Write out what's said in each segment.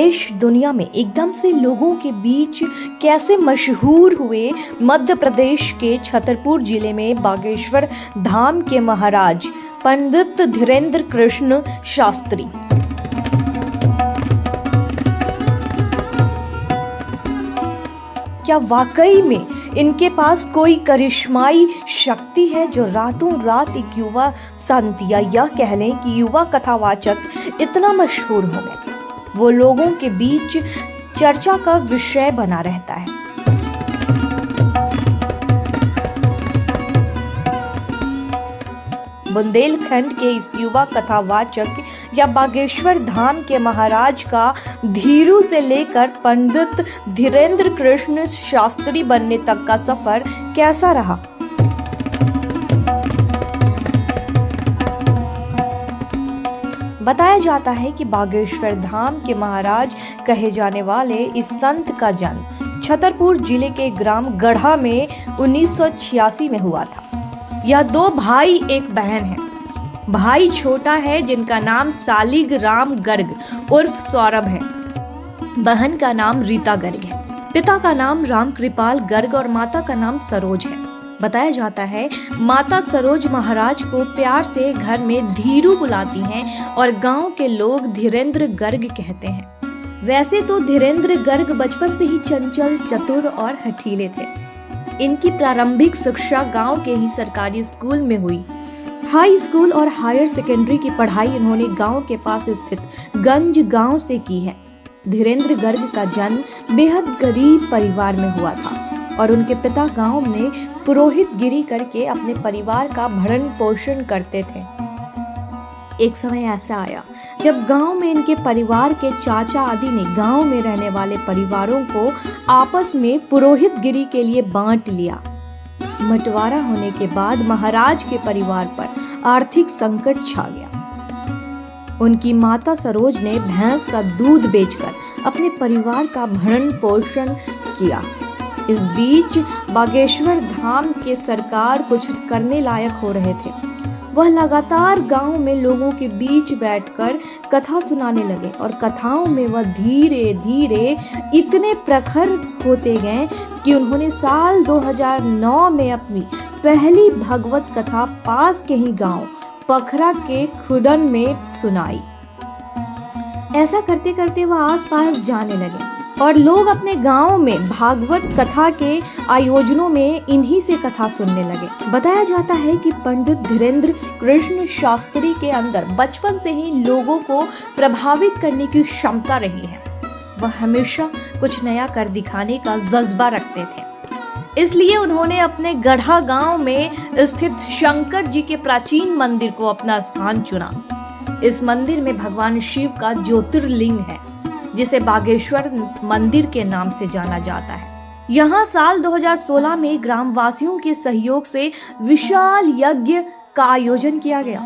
देश दुनिया में एकदम से लोगों के बीच कैसे मशहूर हुए मध्य प्रदेश के छतरपुर जिले में बागेश्वर धाम के महाराज पंडित धीरेन्द्र कृष्ण शास्त्री। क्या वाकई में इनके पास कोई करिश्माई शक्ति है जो रातों रात एक युवा संत या यह कह लें कि युवा कथावाचक इतना मशहूर हो गए, वो लोगों के बीच चर्चा का विषय बना रहता है। बुंदेलखंड के इस युवा कथावाचक या बागेश्वर धाम के महाराज का धीरू से लेकर पंडित धीरेन्द्र कृष्ण शास्त्री बनने तक का सफर कैसा रहा? बताया जाता है कि बागेश्वर धाम के महाराज कहे जाने वाले इस संत का जन्म छतरपुर जिले के ग्राम गढ़ा में 1986 में हुआ था। यह दो भाई एक बहन है। भाई छोटा है जिनका नाम सालिग राम गर्ग उर्फ सौरभ है। बहन का नाम रीता गर्ग है। पिता का नाम राम कृपाल गर्ग और माता का नाम सरोज है। बताया जाता है माता सरोज महाराज को प्यार से घर में धीरू बुलाती हैं और गांव के लोग धीरेन्द्र गर्ग कहते हैं। वैसे तो धीरेन्द्र गर्ग बचपन से ही चंचल, चतुर और हठीले थे। इनकी प्रारंभिक शिक्षा गांव के ही सरकारी स्कूल में हुई। हाई स्कूल और हायर सेकेंडरी की पढ़ाई इन्होंने गांव के पास स्थित गंज गांव से की है। धीरेन्द्र गर्ग का जन्म बेहद गरीब परिवार में हुआ था और उनके पिता गांव में पुरोहितगिरी करके अपने परिवार का भरण पोषण करते थे। एक समय ऐसा आया जब गांव में इनके परिवार के चाचा आदि ने गांव में रहने वाले परिवारों को आपस में पुरोहितगिरी के लिए बांट लिया। बंटवारा होने के बाद महाराज के परिवार पर आर्थिक संकट छा गया। उनकी माता सरोज ने भैंस का दूध बेचकर अपने परिवार का भरण पोषण किया। इस बीच बागेश्वर धाम के सरकार कुछ करने लायक हो रहे थे। वह लगातार गांव में लोगों के बीच बैठकर कथा सुनाने लगे और कथाओं में वह धीरे धीरे इतने प्रखर होते गए कि उन्होंने साल 2009 में अपनी पहली भगवत कथा पास के ही गांव पखरा के खुडन में सुनाई। ऐसा करते करते वह आसपास जाने लगे और लोग अपने गांव में भागवत कथा के आयोजनों में इन्हीं से कथा सुनने लगे। बताया जाता है कि पंडित धीरेन्द्र कृष्ण शास्त्री के अंदर बचपन से ही लोगों को प्रभावित करने की क्षमता रही है। वह हमेशा कुछ नया कर दिखाने का जज्बा रखते थे। इसलिए उन्होंने अपने गढ़ा गांव में स्थित शंकर जी के प्राचीन मंदिर को अपना स्थान चुना। इस मंदिर में भगवान शिव का ज्योतिर्लिंग है जिसे बागेश्वर मंदिर के नाम से जाना जाता है। यहाँ साल 2016 में ग्रामवासियों के सहयोग से विशाल यज्ञ का आयोजन किया गया।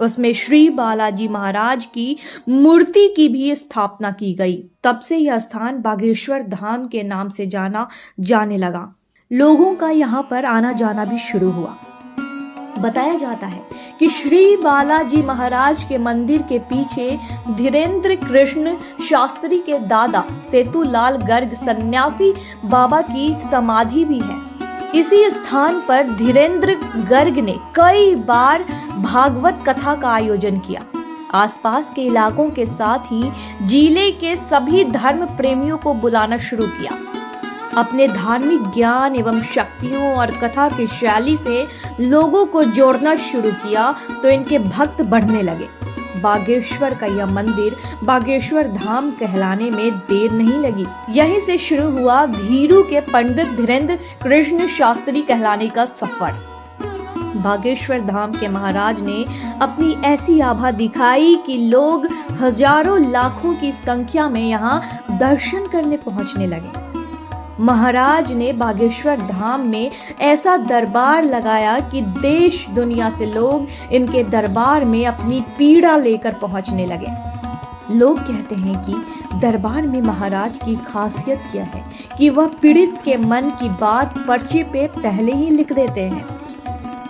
उसमें श्री बालाजी महाराज की मूर्ति की भी स्थापना की गई। तब से यह स्थान बागेश्वर धाम के नाम से जाना जाने लगा। लोगों का यहाँ पर आना जाना भी शुरू हुआ। बताया जाता है कि श्री बालाजी महाराज के मंदिर के पीछे धीरेन्द्र कृष्ण शास्त्री के दादा सेतुलाल गर्ग सन्यासी बाबा की समाधि भी है। इसी स्थान पर धीरेन्द्र गर्ग ने कई बार भागवत कथा का आयोजन किया। आसपास के इलाकों के साथ ही जिले के सभी धर्म प्रेमियों को बुलाना शुरू किया। अपने धार्मिक ज्ञान एवं शक्तियों और कथा की शैली से लोगों को जोड़ना शुरू किया तो इनके भक्त बढ़ने लगे। बागेश्वर का यह मंदिर बागेश्वर धाम कहलाने में देर नहीं लगी। यहीं से शुरू हुआ धीरू के पंडित धीरेन्द्र कृष्ण शास्त्री कहलाने का सफर। बागेश्वर धाम के महाराज ने अपनी ऐसी आभा दिखाई कि लोग हजारों लाखों की संख्या में यहाँ दर्शन करने पहुंचने लगे। महाराज ने बागेश्वर धाम में ऐसा दरबार लगाया कि देश दुनिया से लोग इनके दरबार में अपनी पीड़ा लेकर पहुंचने लगे। लोग कहते हैं कि दरबार में महाराज की खासियत क्या है कि वह पीड़ित के मन की बात पर्चे पे पहले ही लिख देते हैं,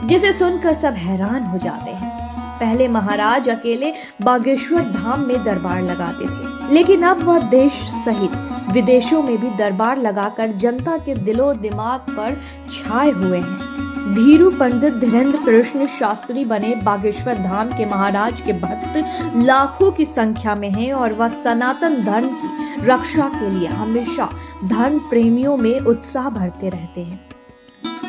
जिसे सुनकर सब हैरान हो जाते हैं। पहले महाराज अकेले बागेश्वर धाम में दरबार लगाते थे, लेकिन अब वह देश सहित विदेशों में भी दरबार लगाकर जनता के दिलो दिमाग पर छाए हुए हैं। धीरू पंडित धीरेन्द्र कृष्ण शास्त्री बने बागेश्वर धाम के महाराज के भक्त लाखों की संख्या में हैं और वह सनातन धर्म की रक्षा के लिए हमेशा धर्म प्रेमियों में उत्साह भरते रहते हैं।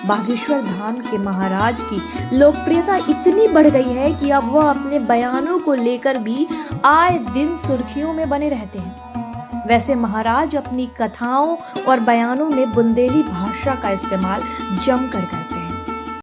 बागेश्वर धाम के महाराज की लोकप्रियता इतनी बढ़ गई है कि अब वह अपने बयानों को लेकर भी आए दिन सुर्खियों में बने रहते हैं। वैसे महाराज अपनी कथाओं और बयानों में बुंदेली भाषा का इस्तेमाल जमकर करते हैं।